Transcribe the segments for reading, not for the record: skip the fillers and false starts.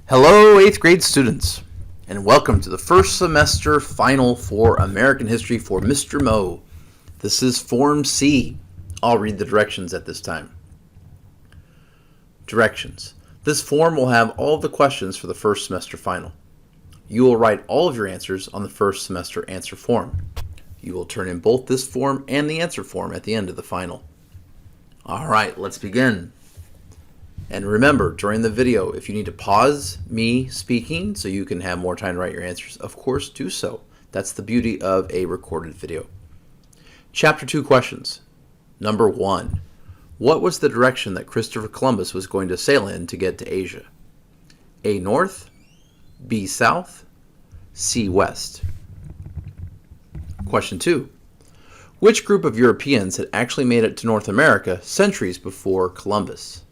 Hello, 8th grade students, and welcome to the first semester final for American History for Mr. Moe. This is Form C. I'll read the directions at this time. Directions. This form will have all of the questions for the first semester final. You will write all of your answers on the first semester answer form. You will turn in both this form and the answer form at the end of the final. All right, let's begin. And remember, during the video, if you need to pause me speaking so you can have more time to write your answers, of course, do so. That's the beauty of a recorded video. Chapter 2 questions. Number 1. What was the direction that Christopher Columbus was going to sail in to get to Asia? A. North, B. South, C. West. Question 2. Which group of Europeans had actually made it to North America centuries before Columbus?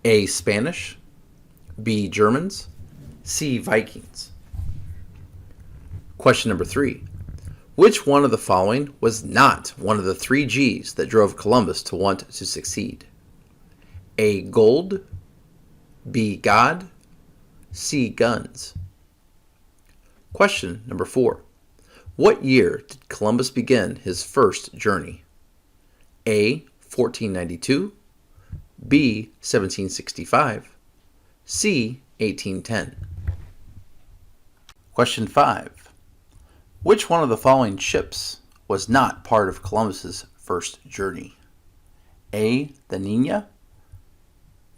A. Spanish, B. Germans, C. Vikings. Question number 3. Which one of the following was not one of the 3 G's that drove Columbus to want to succeed? A. Gold, B. God, C. Guns. Question number 4. What year did Columbus begin his first journey? A. 1492, B. 1765, C. 1810. Question 5. Which one of the following ships was not part of Columbus's first journey? A. The Nina,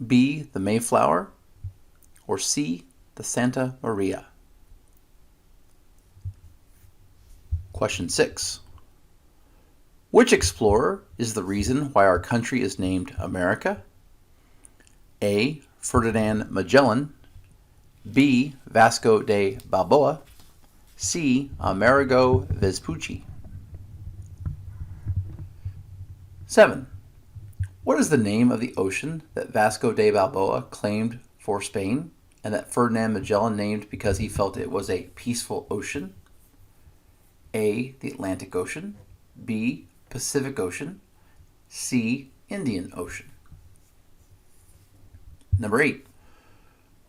B. The Mayflower, or C. The Santa Maria? Question 6. Which explorer is the reason why our country is named America? A. Ferdinand Magellan, B. Vasco de Balboa, C. Amerigo Vespucci. 7. What is the name of the ocean that Vasco de Balboa claimed for Spain and that Ferdinand Magellan named because he felt it was a peaceful ocean? A. The Atlantic Ocean, B. Pacific Ocean, C. Indian Ocean. Number 8.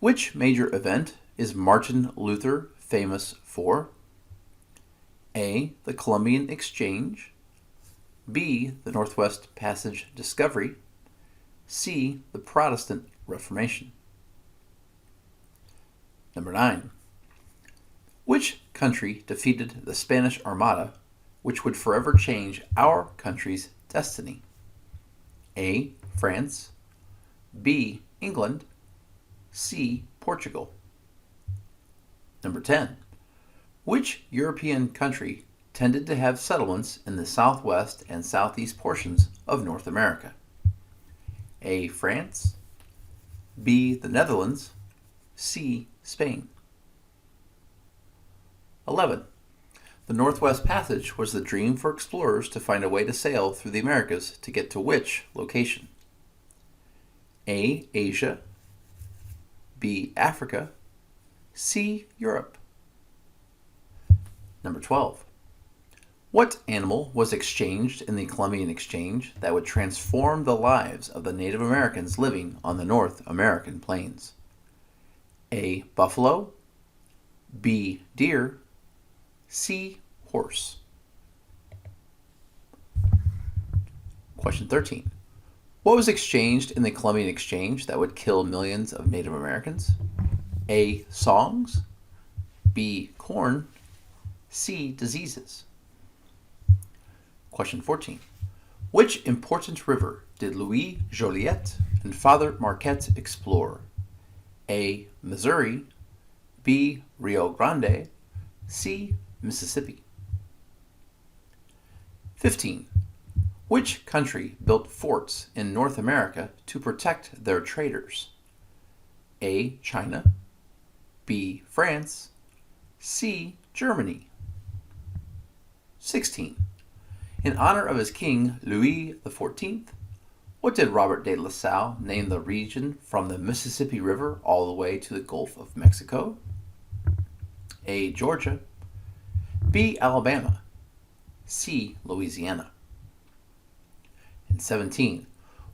Which major event is Martin Luther famous for? A. The Columbian Exchange, B. The Northwest Passage discovery, C. The Protestant Reformation. Number 9. Which country defeated the Spanish Armada, which would forever change our country's destiny? A. France, B. England, C. Portugal. Number 10. Which European country tended to have settlements in the southwest and southeast portions of North America? A. France, B. The Netherlands, C. Spain. 11. The Northwest Passage was the dream for explorers to find a way to sail through the Americas to get to which location? A. Asia, B. Africa, C. Europe. Number 12. What animal was exchanged in the Columbian Exchange that would transform the lives of the Native Americans living on the North American plains? A. Buffalo, B. Deer, C. Horse. Question 13. What was exchanged in the Columbian Exchange that would kill millions of Native Americans? A. Songs, B. Corn, C. Diseases. Question 14. Which important river did Louis Joliet and Father Marquette explore? A. Missouri, B. Rio Grande, C. Mississippi. 15. Which country built forts in North America to protect their traders? A. China, B. France, C. Germany. 16. In honor of his king Louis XIV, what did Robert de La Salle name the region from the Mississippi River all the way to the Gulf of Mexico? A. Georgia, B. Alabama, C. Louisiana. And 17.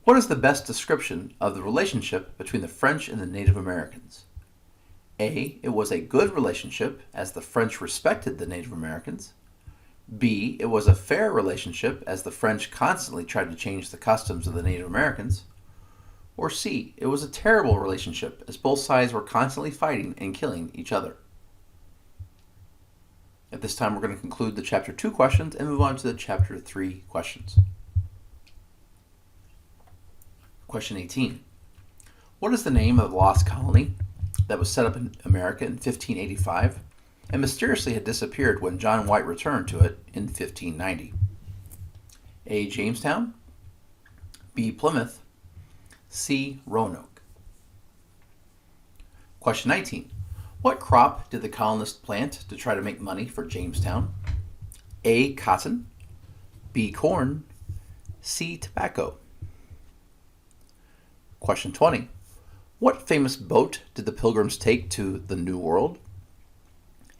What is the best description of the relationship between the French and the Native Americans? A. It was a good relationship, as the French respected the Native Americans. B. It was a fair relationship, as the French constantly tried to change the customs of the Native Americans. Or C. It was a terrible relationship, as both sides were constantly fighting and killing each other. At this time, we're going to conclude the Chapter 2 questions and move on to the Chapter 3 questions. Question 18. What is the name of the lost colony that was set up in America in 1585 and mysteriously had disappeared when John White returned to it in 1590? A. Jamestown. B. Plymouth. C. Roanoke. Question 19. What crop did the colonists plant to try to make money for Jamestown? A. Cotton. B. Corn. C. Tobacco. Question 20. What famous boat did the Pilgrims take to the New World?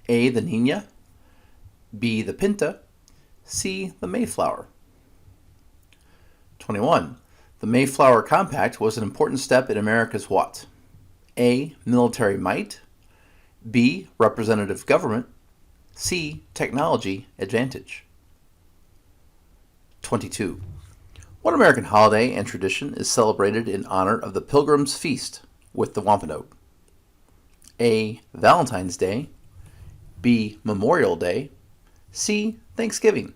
A. The Nina. B. The Pinta. C. The Mayflower. 21. The Mayflower Compact was an important step in America's what? A. Military might. B. Representative government. C. Technology advantage. 22. What American holiday and tradition is celebrated in honor of the Pilgrims' Feast with the Wampanoag? A. Valentine's Day. B. Memorial Day. C. Thanksgiving.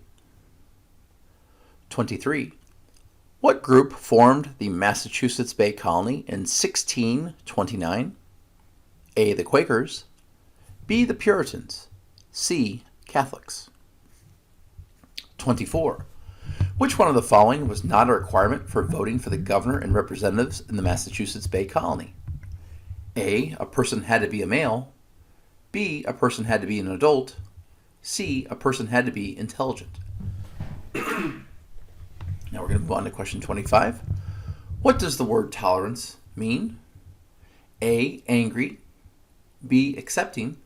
23. What group formed the Massachusetts Bay Colony in 1629? A. The Quakers. B. The Puritans. C. Catholics. 24. Which one of the following was not a requirement for voting for the governor and representatives in the Massachusetts Bay Colony? A. A person had to be a male. B. A person had to be an adult. C. A person had to be intelligent. Now we're going to move on to question 25. What does the word tolerance mean? A. Angry. B. Accepting.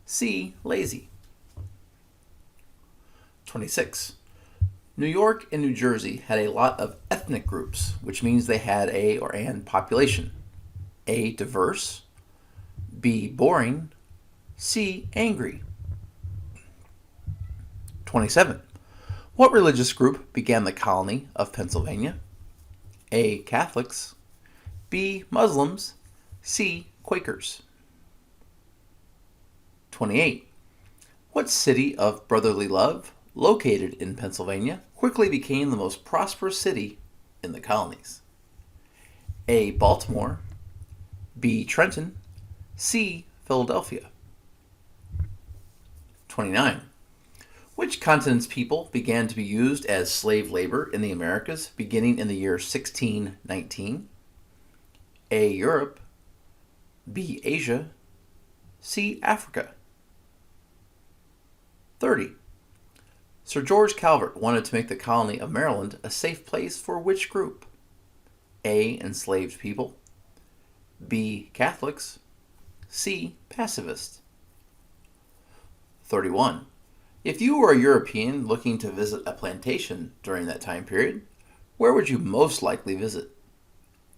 C. Lazy. 26. New York and New Jersey had a lot of ethnic groups, which means they had a or an population. A. Diverse. B. Boring. C. Angry. 27. What religious group began the colony of Pennsylvania? A. Catholics. B. Muslims. C. Quakers. 28. What city of brotherly love, located in Pennsylvania, quickly became the most prosperous city in the colonies? A. Baltimore. B. Trenton. C. Philadelphia. 29. Which continent's people began to be used as slave labor in the Americas beginning in the year 1619? A. Europe. B. Asia. C. Africa. 30. Sir George Calvert wanted to make the colony of Maryland a safe place for which group? A. Enslaved people. B. Catholics. C. Pacifists. 31. If you were a European looking to visit a plantation during that time period, where would you most likely visit?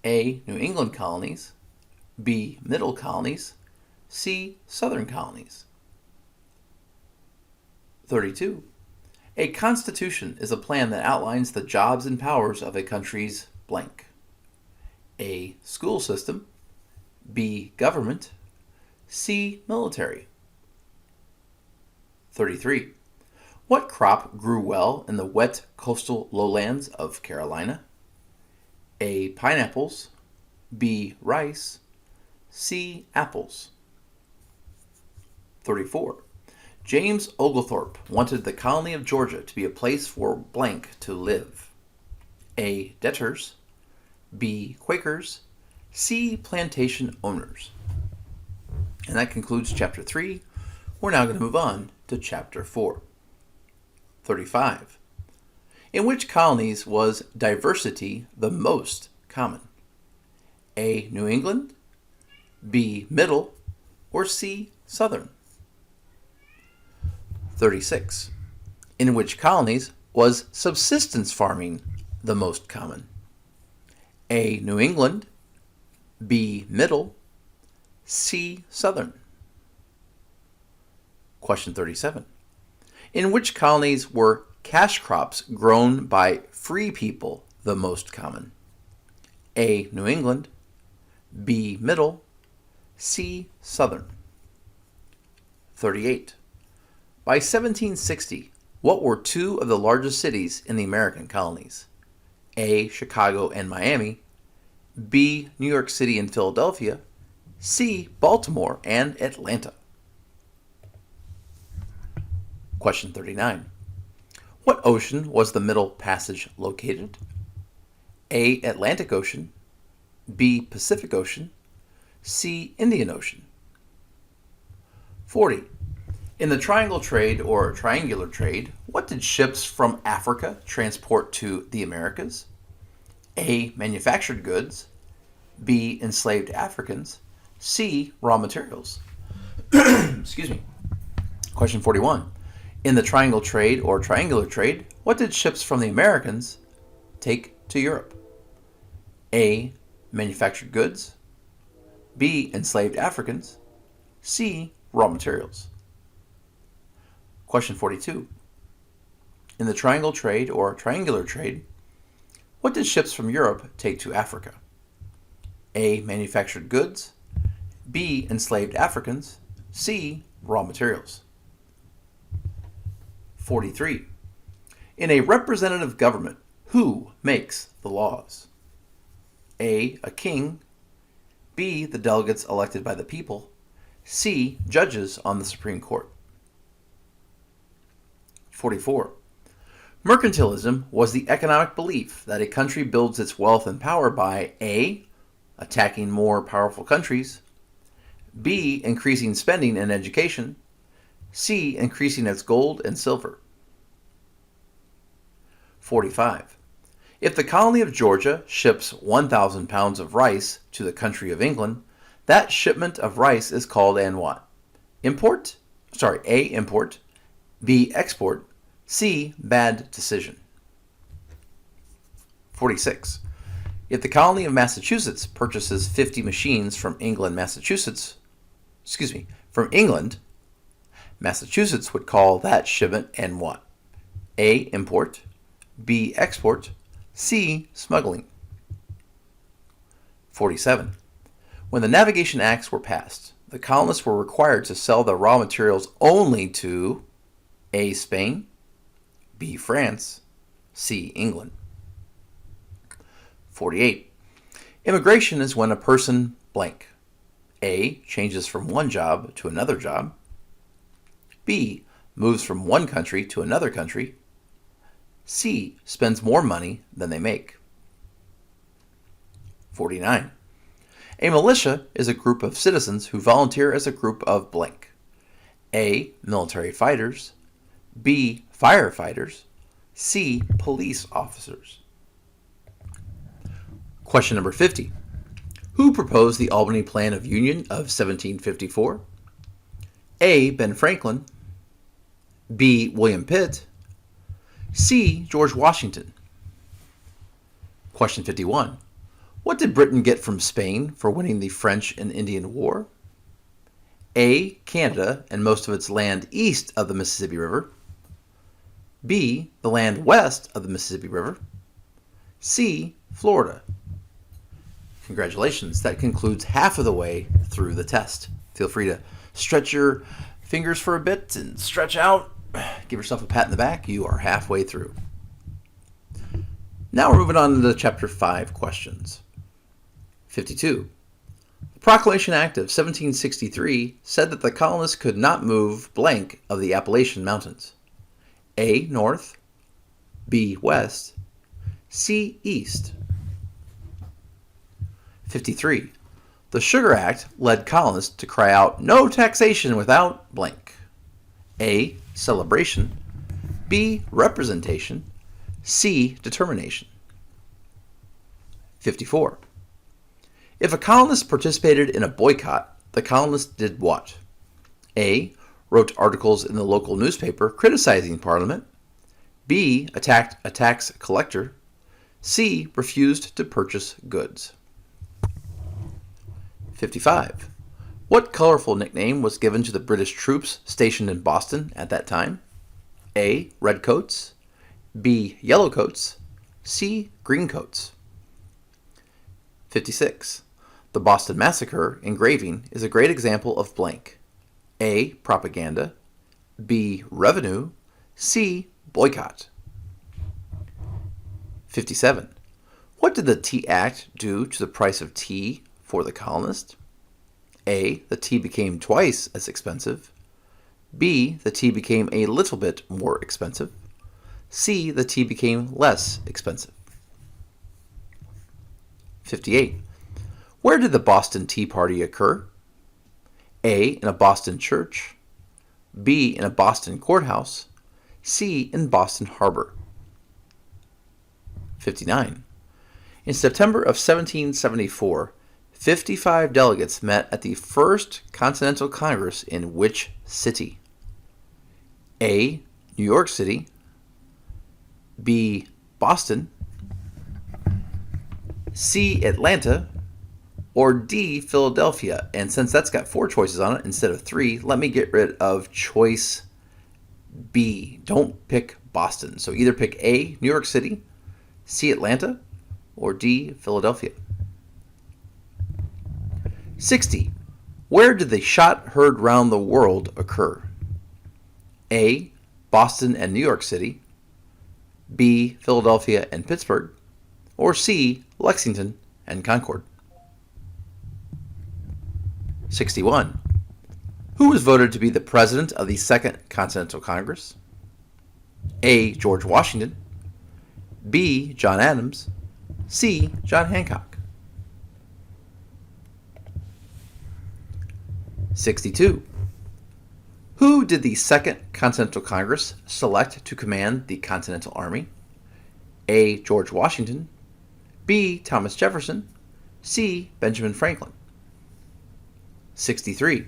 A. New England colonies. B. Middle colonies. C. Southern colonies. 32. A constitution is a plan that outlines the jobs and powers of a country's blank. A. School system. B. Government. C. Military. 33. What crop grew well in the wet coastal lowlands of Carolina? A. Pineapples. B. Rice. C. Apples. 34. James Oglethorpe wanted the colony of Georgia to be a place for blank to live. A. Debtors. B. Quakers. C. Plantation owners. And that concludes Chapter 3. We're now going to move on to Chapter 4. 35. In which colonies was diversity the most common? A. New England. B. Middle. Or C. Southern. 36. In which colonies was subsistence farming the most common? A. New England. B. Middle. C. Southern. Question 37. In which colonies were cash crops grown by free people the most common? A. New England. B. Middle. C. Southern. 38. By 1760, what were two of the largest cities in the American colonies? A. Chicago and Miami. B. New York City and Philadelphia. C. Baltimore and Atlanta. Question 39. What ocean was the Middle Passage located? A. Atlantic Ocean. B. Pacific Ocean. C. Indian Ocean. 40. In the triangle trade or triangular trade, what did ships from Africa transport to the Americas? A. Manufactured goods. B. Enslaved Africans. C. Raw materials. Excuse me. Question 41. In the triangle trade or triangular trade, what did ships from the Americans take to Europe? A. Manufactured goods. B. Enslaved Africans. C. Raw materials. Question 42. In the triangle trade or triangular trade, what did ships from Europe take to Africa? A. Manufactured goods. B. Enslaved Africans. C. Raw materials. 43. In a representative government, who makes the laws? A. A king. B. The delegates elected by the people. C. Judges on the Supreme Court. 44. Mercantilism was the economic belief that a country builds its wealth and power by A. Attacking more powerful countries. B. Increasing spending in education. C. Increasing its gold and silver. 45. If the colony of Georgia ships 1,000 pounds of rice to the country of England, that shipment of rice is called an what? Import? A. Import. B. Export. C. Bad decision. 46. If the colony of Massachusetts purchases 50 machines from England, Massachusetts would call that shipment an what? A. Import. B. Export. C. Smuggling. 47. When the Navigation Acts were passed, the colonists were required to sell the raw materials only to A. Spain. B. France. C. England. 48. Immigration is when a person blank. A. Changes from one job to another job. B. Moves from one country to another country. C. Spends more money than they make. 49. A militia is a group of citizens who volunteer as a group of blank. A. Military fighters. B. Firefighters. C. Police officers. Question number 50. Who proposed the Albany Plan of Union of 1754? A. Ben Franklin. B. William Pitt. C. George Washington. Question 51. What did Britain get from Spain for winning the French and Indian War? A. Canada and most of its land east of the Mississippi River. B. The land west of the Mississippi River. C. Florida. Congratulations, that concludes half of the way through the test. Feel free to stretch your fingers for a bit and stretch out. Give yourself a pat in the back. You are halfway through. Now we're moving on to the Chapter 5 questions. 52. The Proclamation Act of 1763 said that the colonists could not move blank of the Appalachian Mountains. A. North. B. West. C. East. 53. The Sugar Act led colonists to cry out, "No taxation without blank." A. Celebration. B. Representation. C. Determination. 54. If a colonist participated in a boycott, the colonists did what? A. Wrote articles in the local newspaper criticizing Parliament. B. Attacked a tax collector. C. Refused to purchase goods. 55. What colorful nickname was given to the British troops stationed in Boston at that time? A. Redcoats, B. Yellowcoats, C. Greencoats. 56. The Boston Massacre engraving is a great example of blank. A. Propaganda, B. Revenue, C. Boycott. 57. What did the Tea Act do to the price of tea for the colonists? A. The tea became twice as expensive. B. The tea became a little bit more expensive. C. The tea became less expensive. 58. Where did the Boston Tea Party occur? A. In a Boston church. B. In a Boston courthouse. C. In Boston Harbor. 59. In September of 1774, 55 delegates met at the First Continental Congress in which city? A. New York City, B. Boston, C. Atlanta, or D. Philadelphia. And since that's got 4 choices on it instead of 3, let me get rid of choice B. Don't pick Boston. So either pick A. New York City, C. Atlanta, or D. Philadelphia. 60. Where did the shot heard round the world occur? A. Boston and New York City, B. Philadelphia and Pittsburgh, or C. Lexington and Concord. 61. Who was voted to be the president of the Second Continental Congress? A. George Washington, B. John Adams, C. John Hancock. 62. Who did the Second Continental Congress select to command the Continental Army? A. George Washington, B. Thomas Jefferson, C. Benjamin Franklin. 63.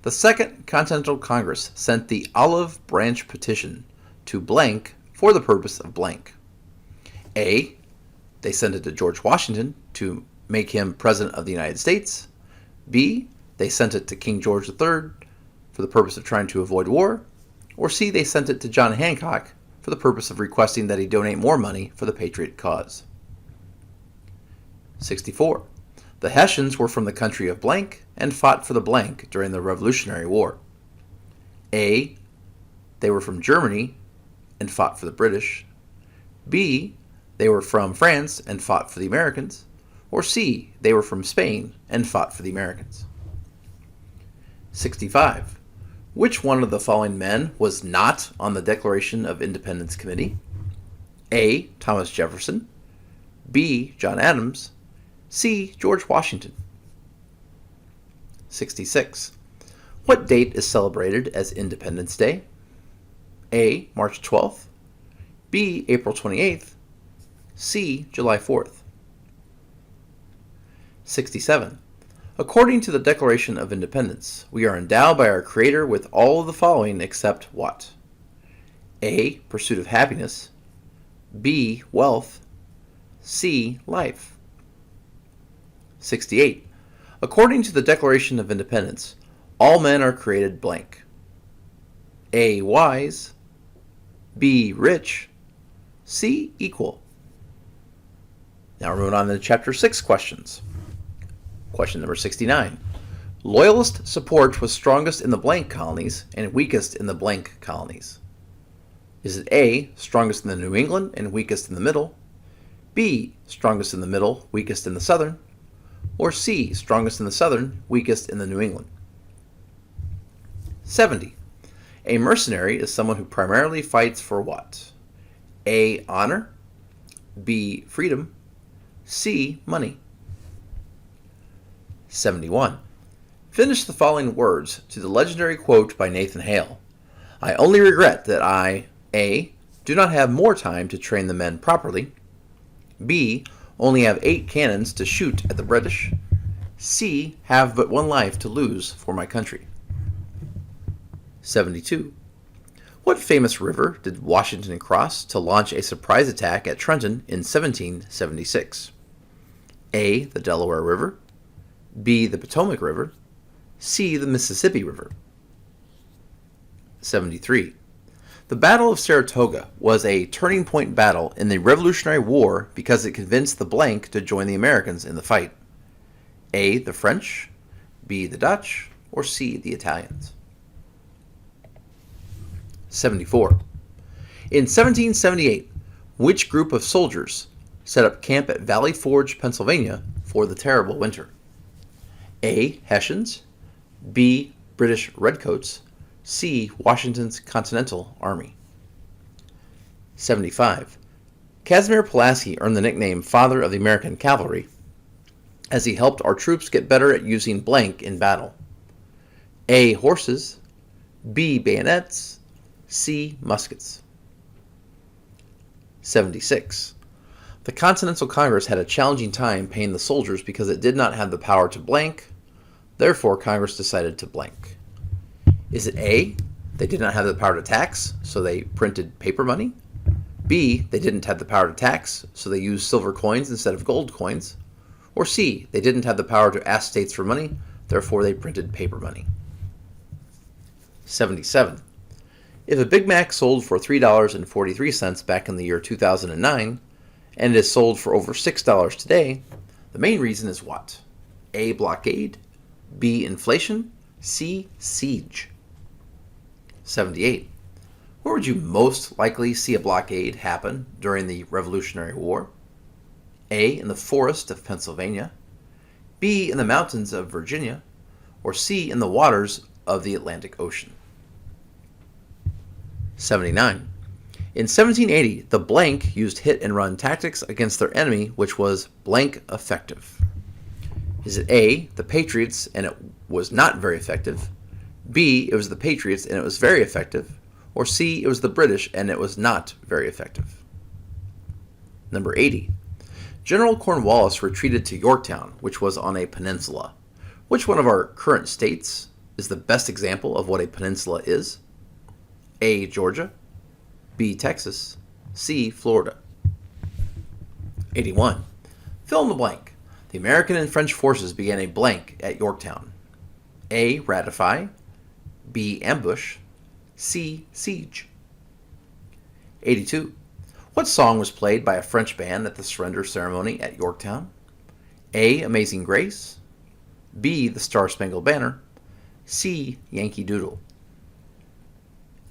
The Second Continental Congress sent the Olive Branch Petition to blank for the purpose of blank. A. They sent it to George Washington to make him President of the United States. B. They sent it to King George III for the purpose of trying to avoid war. Or C. They sent it to John Hancock for the purpose of requesting that he donate more money for the Patriot cause. 64. The Hessians were from the country of blank and fought for the blank during the Revolutionary War. A. They were from Germany and fought for the British. B. They were from France and fought for the Americans. Or C. They were from Spain and fought for the Americans. 65. Which one of the following men was not on the Declaration of Independence Committee? A. Thomas Jefferson, B. John Adams, C. George Washington. 66. What date is celebrated as Independence Day? A. March 12th, B. April 28th, C. July 4th. 67. According to the Declaration of Independence, we are endowed by our Creator with all of the following except what? A. Pursuit of happiness, B. Wealth, C. Life. 68. According to the Declaration of Independence, all men are created blank. A. Wise, B. Rich, C. Equal. Now we're moving on to Chapter 6 questions. Question number 69. Loyalist support was strongest in the blank colonies and weakest in the blank colonies. Is it A, strongest in the New England and weakest in the middle, B, strongest in the middle, weakest in the southern, or C, strongest in the southern, weakest in the New England? 70. A mercenary is someone who primarily fights for what? A, honor, B, freedom, C, money. 71. Finish the following words to the legendary quote by Nathan Hale. I only regret that I, A, do not have more time to train the men properly, B, only have 8 cannons to shoot at the British, C, have but 1 life to lose for my country. 72. What famous river did Washington cross to launch a surprise attack at Trenton in 1776? A, the Delaware River, B, the Potomac River, C. The Mississippi River. 73. The Battle of Saratoga was a turning point battle in the Revolutionary War because it convinced the blank to join the Americans in the fight. A. The French, B. The Dutch, or C. The Italians. 74. In 1778, which group of soldiers set up camp at Valley Forge, Pennsylvania for the terrible winter? A. Hessians, B. British Redcoats, C. Washington's Continental Army. 75. Casimir Pulaski earned the nickname Father of the American Cavalry as he helped our troops get better at using blank in battle. A. Horses, B. Bayonets, C. Muskets. 76. The Continental Congress had a challenging time paying the soldiers because it did not have the power to blank. Therefore, Congress decided to blank. Is it A, they did not have the power to tax, so they printed paper money? B, they didn't have the power to tax, so they used silver coins instead of gold coins? Or C, they didn't have the power to ask states for money, therefore they printed paper money? 77. If a Big Mac sold for $3.43 back in the year 2009, and it is sold for over $6 today, the main reason is what? A, blockade, B, inflation, C, siege. 78. Where would you most likely see a blockade happen during the Revolutionary War? A, in the forest of Pennsylvania, B, in the mountains of Virginia, or C, in the waters of the Atlantic Ocean. 79. In 1780, the blank used hit-and-run tactics against their enemy, which was blank effective. Is it A, the Patriots, and it was not very effective, B, it was the Patriots, and it was very effective, or C, it was the British, and it was not very effective? Number 80. General Cornwallis retreated to Yorktown, which was on a peninsula. Which one of our current states is the best example of what a peninsula is? A, Georgia, B, Texas, C, Florida. 81. Fill in the blank. The American and French forces began a blank at Yorktown. A, ratify, B, ambush, C, siege. 82. What song was played by a French band at the surrender ceremony at Yorktown? A, Amazing Grace, B, The Star-Spangled Banner, C, Yankee Doodle.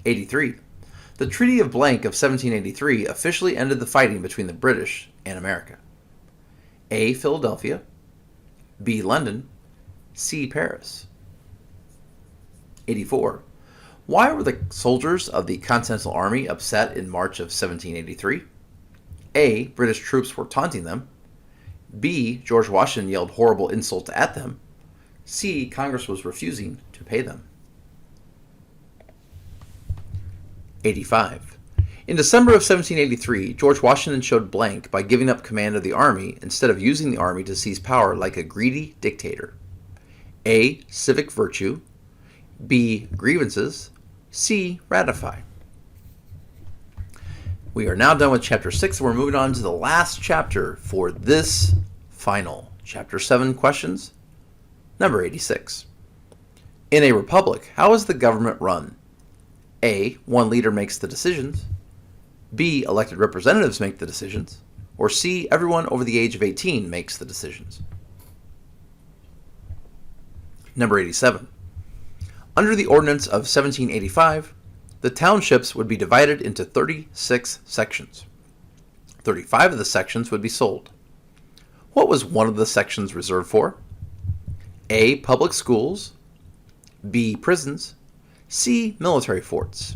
83. The Treaty of Blank of 1783 officially ended the fighting between the British and America. A, Philadelphia, B, London, C, Paris. 84. Why were the soldiers of the Continental Army upset in March of 1783? A, British troops were taunting them, B, George Washington yelled horrible insults at them, C, Congress was refusing to pay them. 85. In December of 1783, George Washington showed blank by giving up command of the army instead of using the army to seize power like a greedy dictator. A, civic virtue, B, grievances, C, ratify. We are now done with Chapter 6, and we're moving on to the last chapter for this final. Chapter 7 questions. Number 86. In a republic, how is the government run? A, one leader makes the decisions, B, elected representatives make the decisions, or C, everyone over the age of 18 makes the decisions. Number 87. Under the Ordinance of 1785, the townships would be divided into 36 sections. 35 of the sections would be sold. What was one of the sections reserved for? A, public schools, B, prisons, C, military forts.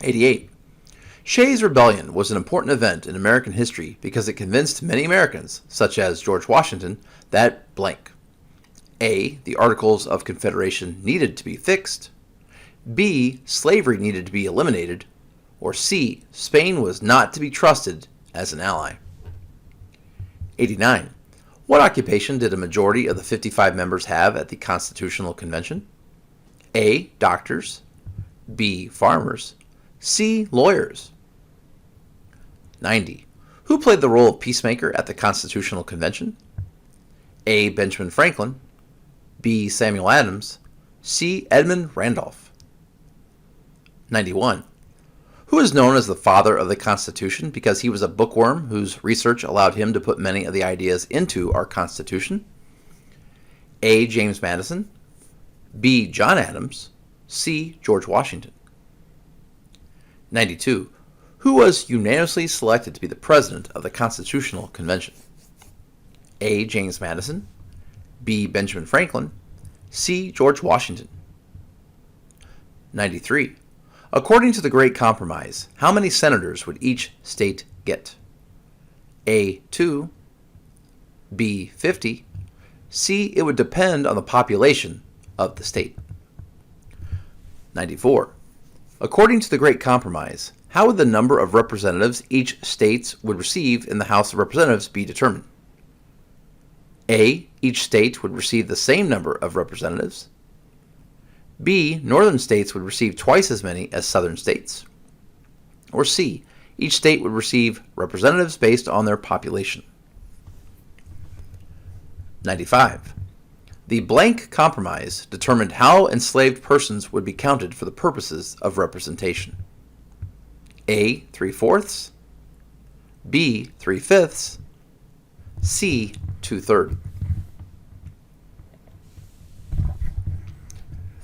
88. Shays' Rebellion was an important event in American history because it convinced many Americans, such as George Washington, that blank. A, the Articles of Confederation needed to be fixed, B, slavery needed to be eliminated, or C, Spain was not to be trusted as an ally. 89. What occupation did a majority of the 55 members have at the Constitutional Convention? A, doctors, B, farmers, C, lawyers. 90. Who played the role of peacemaker at the Constitutional Convention? A, Benjamin Franklin, B. Samuel Adams, C. Edmund Randolph. 91. Who is known as the father of the Constitution because he was a bookworm whose research allowed him to put many of the ideas into our Constitution? A. James Madison, B. John Adams, C. George Washington. 92. Who was unanimously selected to be the president of the Constitutional Convention? A. James Madison, B. Benjamin Franklin, C. George Washington. 93. According to the Great Compromise, how many senators would each state get? A. 2, B. 50, C. It would depend on the population of the state. 94. According to the Great Compromise, how would the number of representatives each state would receive in the House of Representatives be determined? A. Each state would receive the same number of representatives. B. Northern states would receive twice as many as southern states. Or C. Each state would receive representatives based on their population. 95. The blank compromise determined how enslaved persons would be counted for the purposes of representation. A. 3/4, B. 3/5, C. 2/3.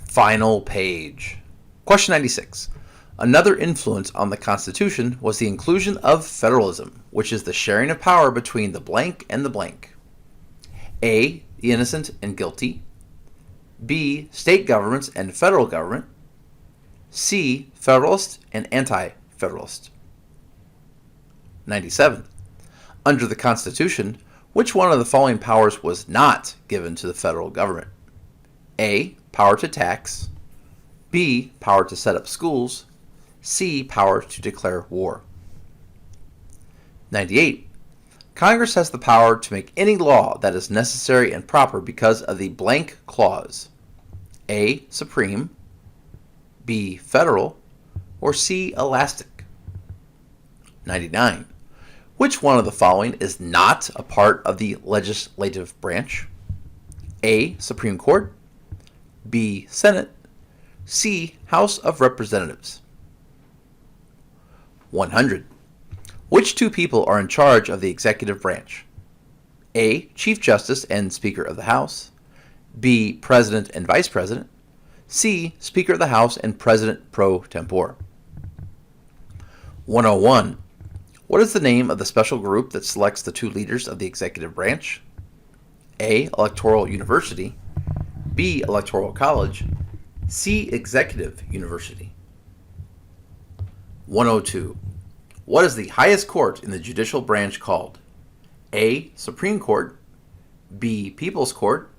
Final page. Question 96. Another influence on the Constitution was the inclusion of federalism, which is the sharing of power between the blank and the blank. A. The innocent and guilty. B. State governments and federal government. C. Federalist and anti-federalist. 97. Under the Constitution, which one of the following powers was not given to the federal government? A. Power to tax. B. Power to set up schools. C. Power to declare war. 98. Congress has the power to make any law that is necessary and proper because of the blank clause. A. Supreme. B. Federal. Or C. Elastic. 99. Which one of the following is not a part of the legislative branch? A. Supreme Court. B. Senate. C. House of Representatives. 100. Which two people are in charge of the executive branch? A. Chief Justice and Speaker of the House. B. President and Vice President. C. Speaker of the House and President pro tempore. 101. What is the name of the special group that selects the two leaders of the executive branch? A. Electoral University. B. Electoral College. C. Executive University. 102. What is the highest court in the judicial branch called? A. Supreme Court. B. People's Court.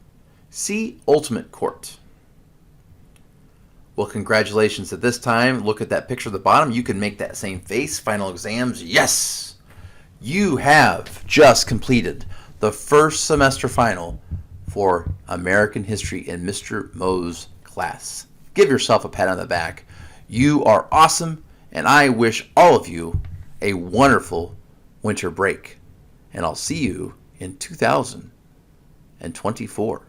C. Ultimate Court. Well, congratulations at this time. Look at that picture at the bottom. You can make that same face. Final exams. Yes! You have just completed the first semester final for American History in Mr. Moe's class. Give yourself a pat on the back. You are awesome, and I wish all of you a wonderful winter break. And I'll see you in 2024.